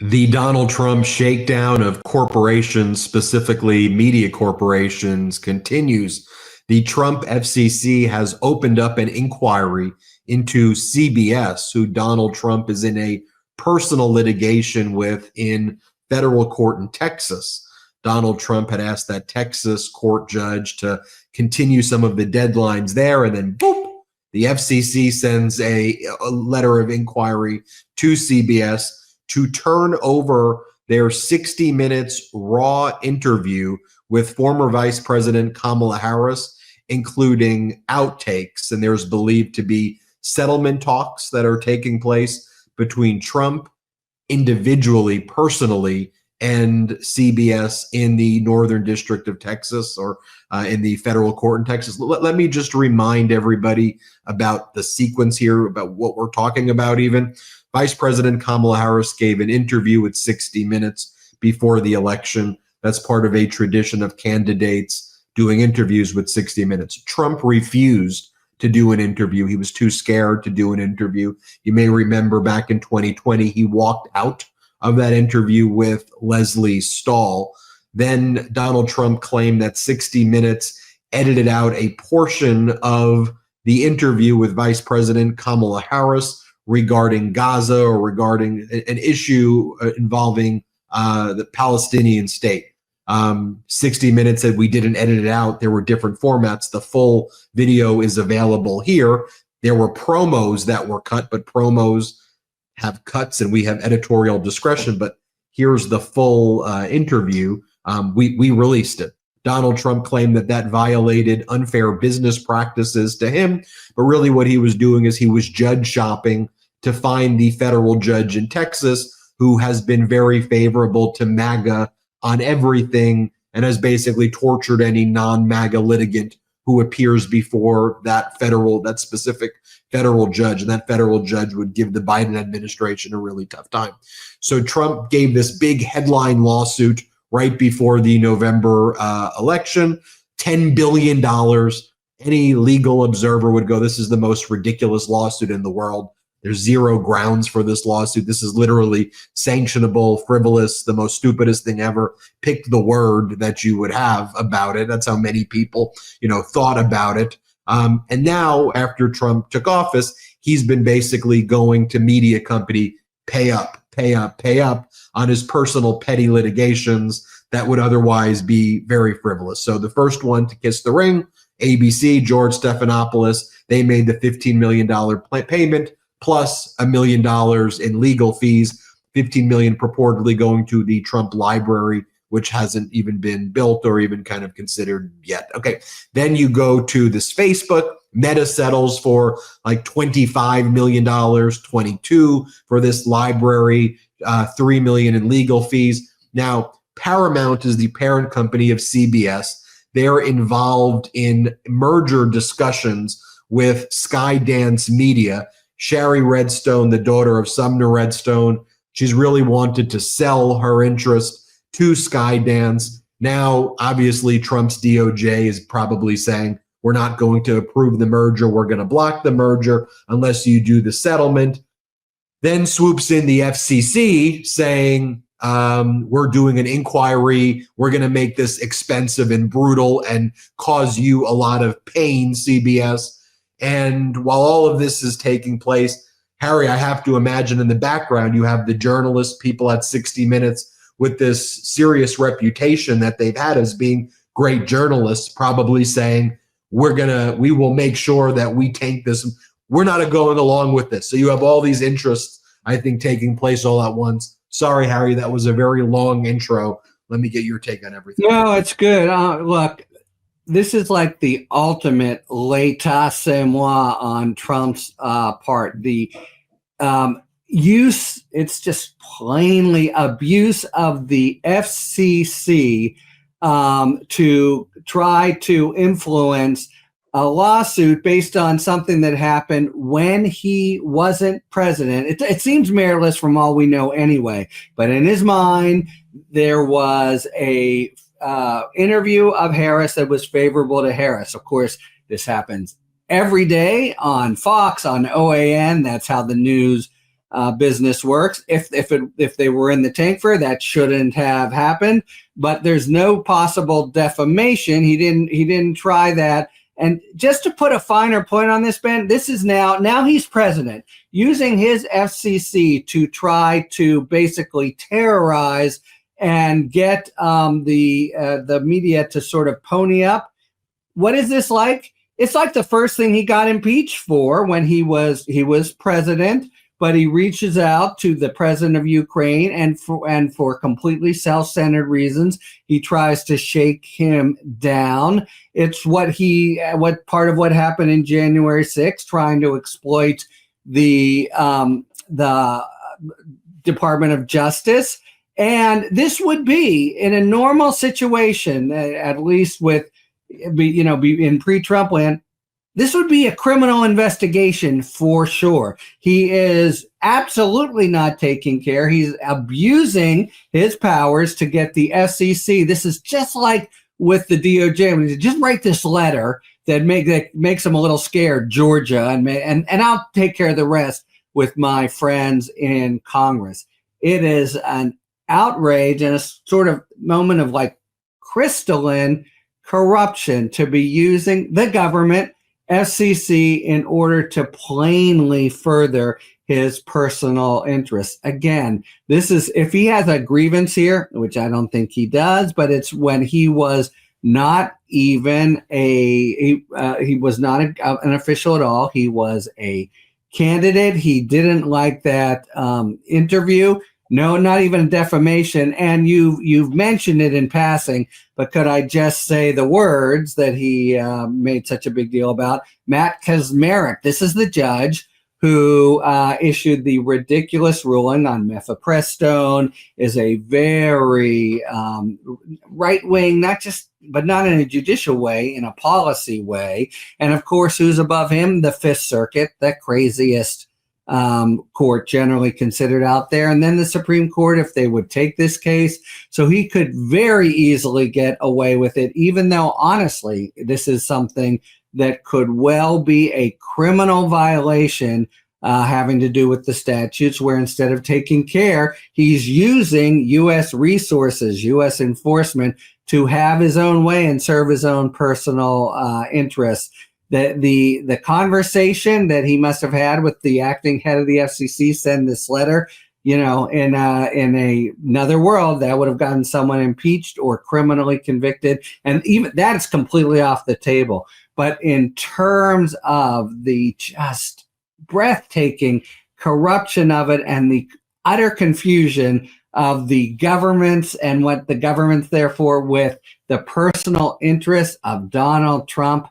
The Donald Trump shakedown of corporations, specifically media corporations, continues. The Trump FCC has opened up an inquiry into CBS, who Donald Trump is in a personal litigation with in federal court in Texas. Donald Trump had asked that Texas court judge to continue some of the deadlines there, and then boop, the FCC sends a letter of inquiry to CBS to turn over their 60 Minutes raw interview with former Vice President Kamala Harris, including outtakes. And there's believed to be settlement talks that are taking place between Trump individually, personally, and CBS in the Northern District of Texas, or in the federal court in Texas. Let me just remind everybody about the sequence here, about what we're talking about even. Vice President Kamala Harris gave an interview with 60 Minutes before the election. That's part of a tradition of candidates doing interviews with 60 Minutes. Trump refused to do an interview. He was too scared to do an interview. You may remember back in 2020, he walked out of that interview with Leslie Stahl. Then Donald Trump claimed that 60 Minutes edited out a portion of the interview with Vice President Kamala Harris regarding Gaza, or regarding an issue involving the Palestinian state. 60 Minutes said we didn't edit it out. There were different formats. The full video is available here. There were promos that were cut, but promos have cuts and we have editorial discretion. But here's the full interview. We released it. Donald Trump claimed that that violated unfair business practices to him, but really what he was doing is he was judge shopping to find the federal judge in Texas who has been very favorable to MAGA on everything and has basically tortured any non-MAGA litigant who appears before that specific federal judge. And that federal judge would give the Biden administration a really tough time. So Trump gave this big headline lawsuit right before the November election, $10 billion. Any legal observer would go, this is the most ridiculous lawsuit in the world. There's zero grounds for this lawsuit. This is literally sanctionable, frivolous, the most stupidest thing ever. Pick the word that you would have about it. That's how many people, thought about it. And now, after Trump took office, he's been basically going to media company, pay up on his personal petty litigations that would otherwise be very frivolous. So the first one to kiss the ring, ABC, George Stephanopoulos, they made the $15 million payment plus $1 million in legal fees, $15 million purportedly going to the Trump library, which hasn't even been built or even kind of considered yet. Okay, then you go to this Facebook. Meta settles for like $25 million, 22 for this library, $3 million in legal fees. Now, Paramount is the parent company of CBS. They're involved in merger discussions with Skydance Media. Shari Redstone, the daughter of Sumner Redstone, she's really wanted to sell her interest to Skydance. Now, obviously, Trump's DOJ is probably saying, we're not going to approve the merger. We're going to block the merger unless you do the settlement. Then swoops in the FCC saying, we're doing an inquiry. We're going to make this expensive and brutal and cause you a lot of pain, CBS. And while all of this is taking place, Harry, I have to imagine in the background, you have the journalists, people at 60 Minutes with this serious reputation that they've had as being great journalists, probably saying, we will make sure that we tank this. We're not going along with this. So you have all these interests, I think, taking place all at once. Sorry, Harry, that was a very long intro. Let me get your take on everything. No, it's good. Look, this is like the ultimate l'état c'est moi on Trump's part. The it's just plainly abuse of the FCC to try to influence a lawsuit based on something that happened when he wasn't president. It seems meritless from all we know anyway, but in his mind, there was a interview of Harris that was favorable to Harris. Of course, this happens every day on Fox, on OAN. That's how the news business works. If they were in the tank for that shouldn't have happened, but there's no possible defamation. He didn't try that. And just to put a finer point on this, Ben, this is now he's president, using his FCC to try to basically terrorize and get the media to sort of pony up. What is this like? It's like the first thing he got impeached for when he was president, but he reaches out to the president of Ukraine and for completely self-centered reasons, he tries to shake him down. It's what part of what happened in January 6th, trying to exploit the Department of Justice. And this would be in a normal situation, at least in pre-Trump land, this would be a criminal investigation for sure. He is absolutely not taking care. He's abusing his powers to get the FCC. This is just like with the DOJ. I mean, just write this letter that makes them a little scared, Georgia, and I'll take care of the rest with my friends in Congress. It is an outrage and a sort of moment of like crystalline corruption to be using the government, FCC, in order to plainly further his personal interests. Again, this is, if he has a grievance here, which I don't think he does, but it's when he was not even he was not an official at all. He was a candidate. He didn't like that interview. No, not even defamation. And you've mentioned it in passing, but could I just say the words that he made such a big deal about? Matt Kaczmarek, this is the judge who issued the ridiculous ruling on mifepristone, is a very right-wing, but not in a judicial way, in a policy way. And of course, who's above him? The Fifth Circuit, the craziest court generally considered out there, and then the Supreme Court, if they would take this case. So he could very easily get away with it, even though honestly this is something that could well be a criminal violation having to do with the statutes, where instead of taking care, he's using U.S. resources, U.S. enforcement, to have his own way and serve his own personal interests. The conversation that he must have had with the acting head of the FCC, send this letter, in another world, that would have gotten someone impeached or criminally convicted, and even that's completely off the table. But in terms of the just breathtaking corruption of it and the utter confusion of the governments and what the government's there for with the personal interests of Donald Trump,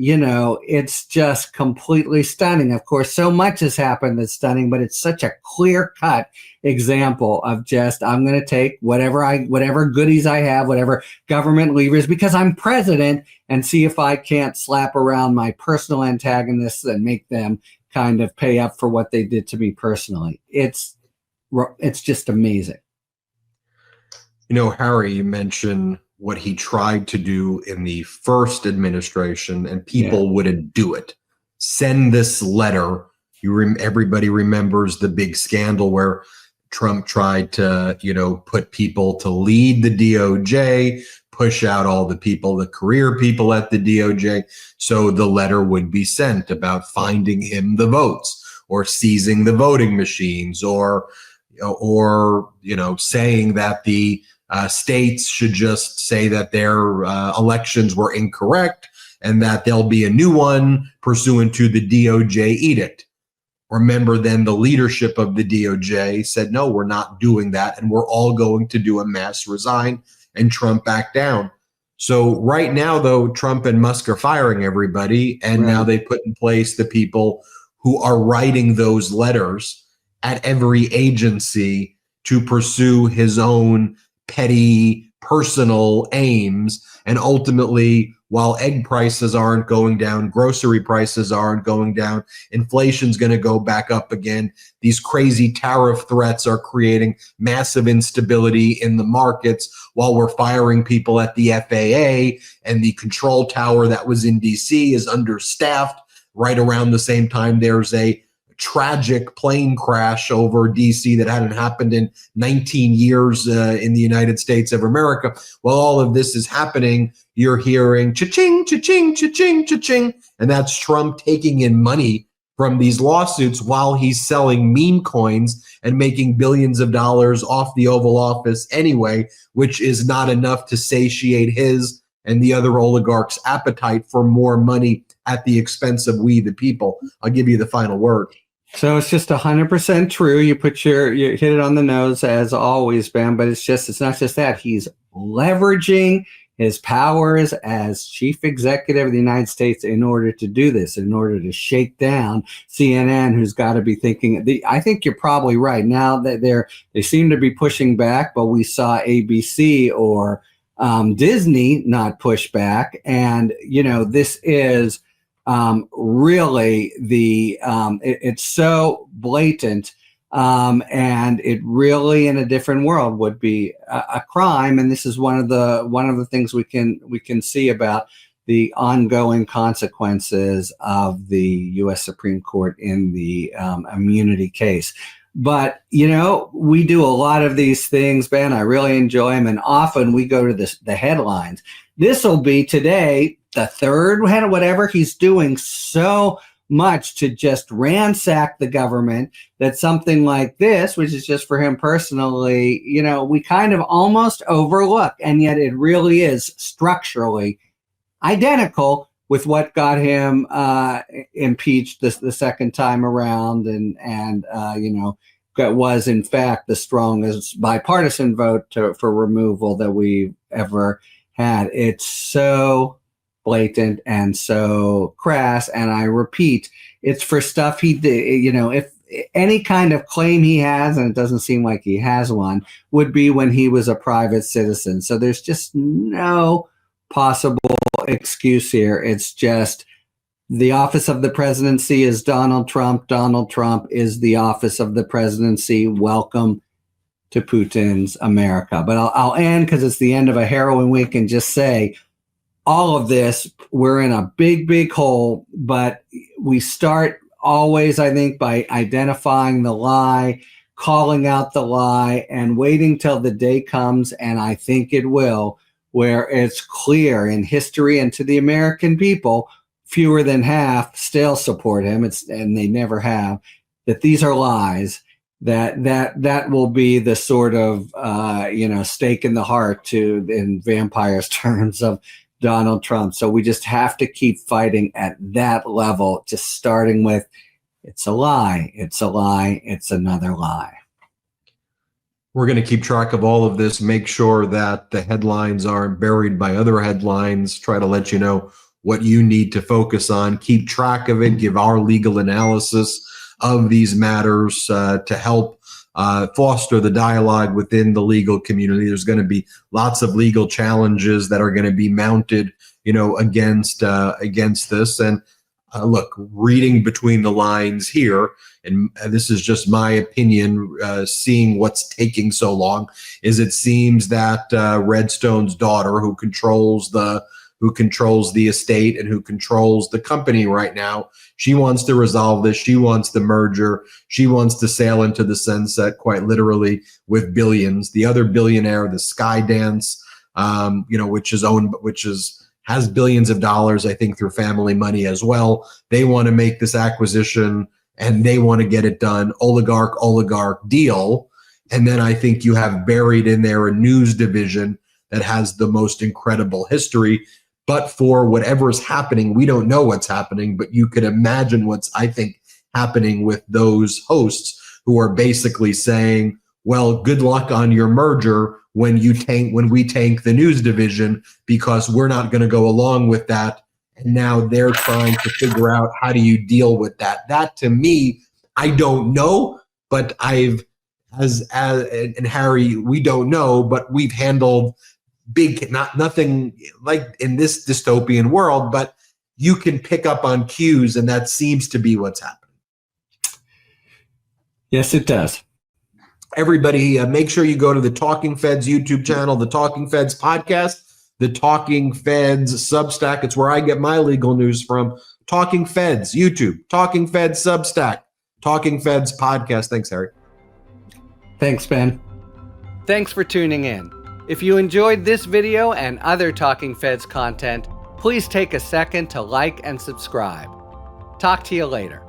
it's just completely stunning. Of course, so much has happened that's stunning, but it's such a clear-cut example of just, I'm going to take whatever goodies I have, whatever government levers, because I'm president, and see if I can't slap around my personal antagonists and make them kind of pay up for what they did to me personally. It's just amazing. Harry, you mentioned what he tried to do in the first administration, and people wouldn't do it. Send this letter. Everybody remembers the big scandal where Trump tried to, put people to lead the DOJ, push out all the people, the career people at the DOJ, so the letter would be sent about finding him the votes or seizing the voting machines or saying that the states should just say that their elections were incorrect and that there'll be a new one pursuant to the DOJ edict. Remember, then the leadership of the DOJ said, no, we're not doing that, and we're all going to do a mass resign, and Trump backed down. So right now, though, Trump and Musk are firing everybody, and now they put in place the people who are writing those letters at every agency to pursue his own petty personal aims. And ultimately, while egg prices aren't going down, grocery prices aren't going down, inflation's going to go back up again. These crazy tariff threats are creating massive instability in the markets while we're firing people at the FAA, and the control tower that was in DC is understaffed. Right around the same time, there's a tragic plane crash over DC that hadn't happened in 19 years in the United States of America. While all of this is happening, you're hearing cha-ching, cha-ching, cha-ching, cha-ching, and that's Trump taking in money from these lawsuits while he's selling meme coins and making billions of dollars off the Oval Office anyway, which is not enough to satiate his and the other oligarchs' appetite for more money at the expense of we the people. I'll give you the final word. So it's just 100% true. You hit it on the nose as always, Ben, but it's not just that. He's leveraging his powers as chief executive of the United States in order to do this, in order to shake down CNN, who's got to be thinking. I think you're probably right. Now that they seem to be pushing back, but we saw ABC or Disney not push back, and this is really it's so blatant. And it really, in a different world, would be a crime. And this is one of the things we can see about the ongoing consequences of the U.S. Supreme Court in the immunity case. But we do a lot of these things, Ben. I really enjoy them, and often we go to the headlines. This will be today the third whatever. He's doing so much to just ransack the government that something like this, which is just for him personally, we kind of almost overlook, and yet it really is structurally identical with what got him impeached the second time around, and that was in fact the strongest bipartisan vote for removal that we've ever had. It's so blatant and so crass, and I repeat, it's for stuff he did. If any kind of claim he has, and it doesn't seem like he has one, would be when he was a private citizen. So there's just no possible excuse here. It's just the office of the presidency is Donald Trump. Donald Trump is the office of the presidency. Welcome to Putin's America. But I'll end, because it's the end of a heroin week, and just say, all of this, we're in a big, big hole, but we start always, I think, by identifying the lie, calling out the lie, and waiting till the day comes, and I think it will, where it's clear in history and to the American people, fewer than half still support him, and they never have, that these are lies. That will be the sort of stake in the heart, to, in vampires' terms, of Donald Trump. So we just have to keep fighting at that level, just starting with, it's a lie, it's a lie, it's another lie. We're going to keep track of all of this, make sure that the headlines aren't buried by other headlines, try to let you know what you need to focus on, keep track of it, give our legal analysis of these matters to help foster the dialogue within the legal community. There's going to be lots of legal challenges that are going to be mounted, against this. And look, reading between the lines here, and this is just my opinion, seeing what's taking so long, is it seems that Redstone's daughter, who controls the estate and who controls the company right now, she wants to resolve this. She wants the merger. She wants to sail into the sunset, quite literally, with billions. The other billionaire, the Skydance, has billions of dollars, I think, through family money as well. They want to make this acquisition and they want to get it done. Oligarch deal. And then I think you have buried in there a news division that has the most incredible history. But for whatever is happening, we don't know what's happening, but you could imagine what's, I think, happening with those hosts who are basically saying, well, good luck on your merger when we tank the news division, because we're not going to go along with that. And now they're trying to figure out, how do you deal with that? That, to me, I don't know, but and Harry, we don't know, but we've handled nothing like in this dystopian world, but you can pick up on cues, and that seems to be what's happening. Yes, it does. Everybody, make sure you go to the Talking Feds YouTube channel, the Talking Feds podcast, the Talking Feds Substack. It's where I get my legal news from. Talking Feds YouTube, Talking Feds Substack. Talking Feds podcast. Thanks, Harry. Thanks, Ben. Thanks for tuning in. If you enjoyed this video and other Talking Feds content, please take a second to like and subscribe. Talk to you later.